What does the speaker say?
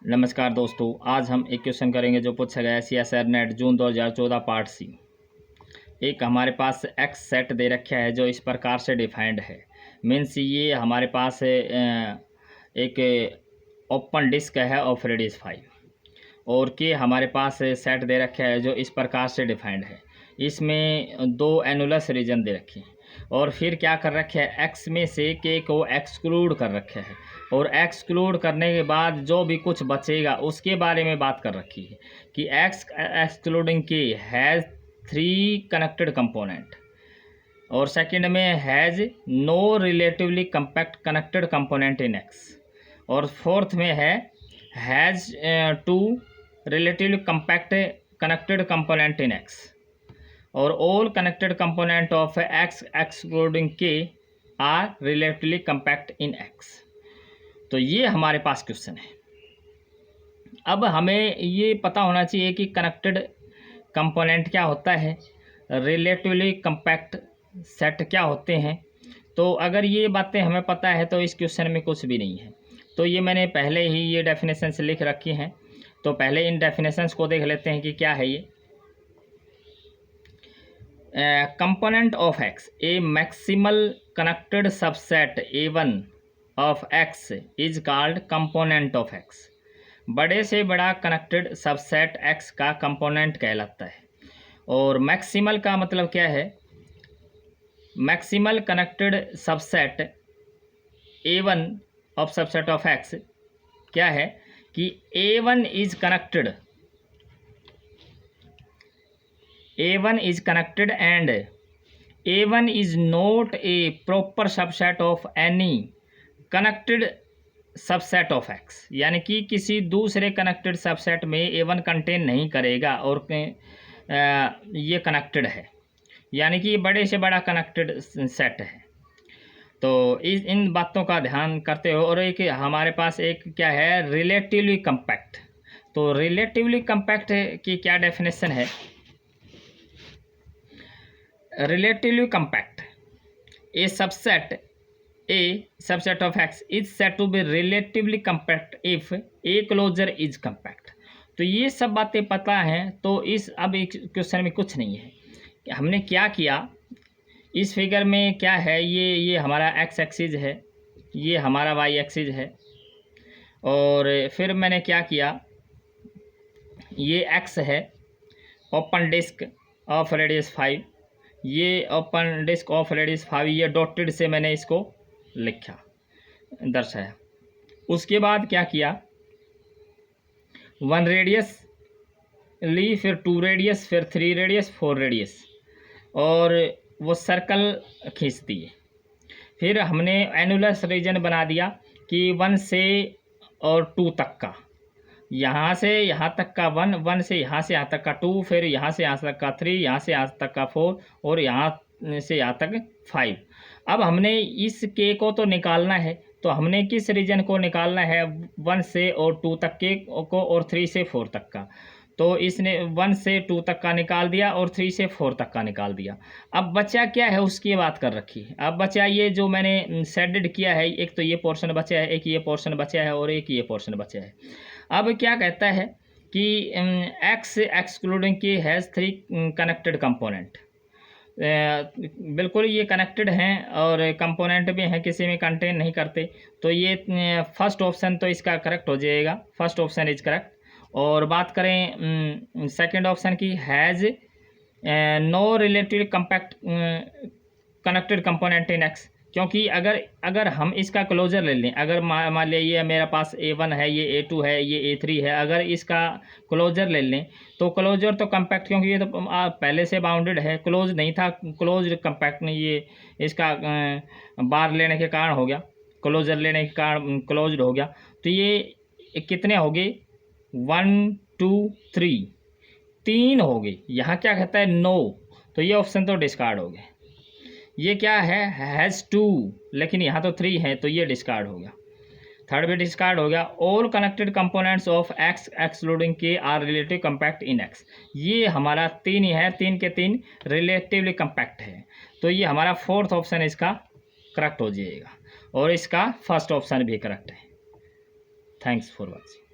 नमस्कार दोस्तों, आज हम एक क्वेश्चन करेंगे जो पूछा गया है CSIR नेट जून 2014 पार्ट सी। एक हमारे पास एक्स सेट दे रखा है जो इस प्रकार से डिफाइंड है। मीन्स ये हमारे पास एक ओपन डिस्क है ऑफ रेडियस 5 और के हमारे पास सेट दे रखा है जो इस प्रकार से डिफाइंड है। इसमें दो एनुलस रीजन दे रखे हैं और फिर क्या कर रखे है, एक्स में से के को एक्सक्लूड कर रखे है और एक्सक्लूड करने के बाद जो भी कुछ बचेगा उसके बारे में बात कर रखी है कि X excluding K has 3 connected component और सेकंड में has no relatively compact connected component in X और फोर्थ में है has 2 relatively compact connected component in X और all connected component of X excluding K are relatively compact in X. तो ये हमारे पास question है। अब हमें ये पता होना चाहिए कि कनेक्टेड कंपोनेंट क्या होता है, रिलेटिवली कम्पैक्ट सेट क्या होते हैं। तो अगर ये बातें हमें पता है तो इस क्वेश्चन में कुछ भी नहीं है। तो ये मैंने पहले ही ये डेफिनेशंस लिख रखी हैं, तो पहले इन डेफिनेशंस को देख लेते हैं कि क्या है ये। Component of x A maximal connected subset A1 of x is called component of x. बड़े से बड़ा कनेक्टेड सबसेट एक्स का कंपोनेंट कहलाता है। और मैक्सिमल का मतलब क्या है, maximal connected subset A1 of subset of x क्या है कि A1 is connected, A1 is connected and A1 is not a proper subset of any connected subset of x, यानी कि किसी दूसरे कनेक्टेड सबसेट में A1 कंटेन नहीं करेगा और ये कनेक्टेड है, यानी कि बड़े से बड़ा कनेक्टेड सेट है। तो इन बातों का ध्यान करते हो। और एक हमारे पास एक क्या है, रिलेटिवली कम्पैक्ट। तो रिलेटिवली कम्पैक्ट की क्या डेफिनेशन है, relatively compact a subset of x is said to be relatively compact if a closure is compact। तो ये सब बातें पता हैं। तो इस अब एक क्वेश्चन में कुछ नहीं है कि हमने क्या किया। इस फिगर में क्या है, ये हमारा x एक्सिस है, ये हमारा y एक्सिस है और फिर मैंने क्या किया, ये x है ओपन डिस्क ऑफ रेडियस 5, ये ओपन डिस्क ऑफ रेडियस 5, ये डॉटेड से मैंने इसको लिखा दर्शाया। उसके बाद क्या किया, 1 रेडियस ली, फिर 2 रेडियस, फिर 3 रेडियस, 4 रेडियस और वो सर्कल खींच दिए। फिर हमने एनुलस रीजन बना दिया कि 1 से और 2 तक का, यहाँ से यहाँ तक का 1 से यहाँ तक का 2, फिर यहाँ से यहाँ तक का 3, यहाँ से यहाँ तक का 4 और यहाँ से यहाँ तक 5। अब हमने इस के को तो निकालना है, तो हमने किस रीजन को निकालना है, 1 से और 2 तक के को और 3 से 4 तक का। तो इसने 1 से 2 तक का निकाल दिया और 3 से 4 तक का निकाल दिया। अब बचा क्या है उसकी बात कर रखी है। अब बचा ये जो मैंने शेडेड किया है, एक तो ये पोर्शन बचा है, एक ये पोर्शन बचा है और एक ये पोर्शन बचा है। अब क्या कहता है कि X excluding K has 3 connected component. बिल्कुल ये कनेक्टेड हैं और कंपोनेंट भी हैं, किसी में कंटेन नहीं करते। तो ये फर्स्ट ऑप्शन तो इसका करेक्ट हो जाएगा, फर्स्ट ऑप्शन इज करेक्ट। और बात करें सेकंड ऑप्शन की, has no relative compact connected component in X, क्योंकि अगर हम इसका क्लोजर ले लें, अगर मान लिया ये मेरे पास A1 है, ये A2 है, ये A3 है, अगर इसका क्लोजर ले लें तो क्लोजर तो कम्पैक्ट, क्योंकि ये तो पहले से बाउंडेड है, क्लोज नहीं था, क्लोज कम्पैक्ट नहीं, ये इसका बार लेने के कारण हो गया, क्लोजर लेने के कारण क्लोज्ड हो गया। तो ये कितने हो गए, 1 2 3, 3 हो गए। यहाँ क्या कहता है, नो, तो ये ऑप्शन तो डिस्कार्ड हो गए। ये क्या है, हैज़ 2, लेकिन यहाँ तो 3 है, तो ये डिस्कार्ड हो गया, थर्ड भी डिस्कार्ड हो गया। All connected components of X excluding K are relative compact in X, ये हमारा 3 ही है, 3 के 3 रिलेटिवली कम्पैक्ट है। तो ये हमारा फोर्थ ऑप्शन इसका करेक्ट हो जाएगा और इसका फर्स्ट ऑप्शन भी करेक्ट है। Thanks for watching.